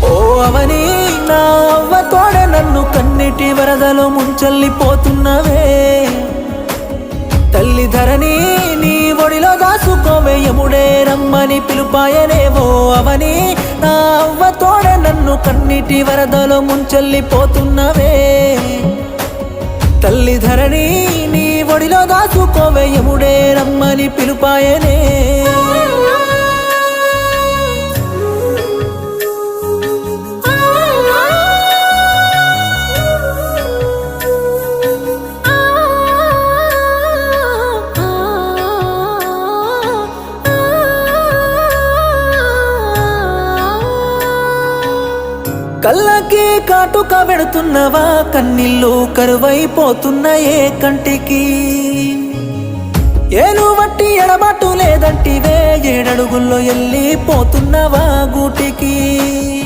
ఓ అవని నా అవ్వ తోడే నన్ను కన్నిటి వరదలో ముంచెల్లిపోతున్నవే తల్లి ధరణి నీ ఒడిలో దాసుకోవే యముడే రమ్మని పిలుపాయనేవో అవని నా అవ్వ తోడే నన్ను కన్నిటి వరదలో ముంచెల్లిపోతున్నవే తల్లి ధరణి నీ ఒడిలో దాసుకోవే యముడే రమ్మని పిలుపాయనే కళ్ళకి కాటుక పెడుతున్నవా కన్నీళ్ళు కరువైపోతున్నాయే కంటికి ఏను వట్టి ఎడబాటు లేదంటివే 7 అడుగుల్లో వెళ్ళిపోతున్నవా గూటికి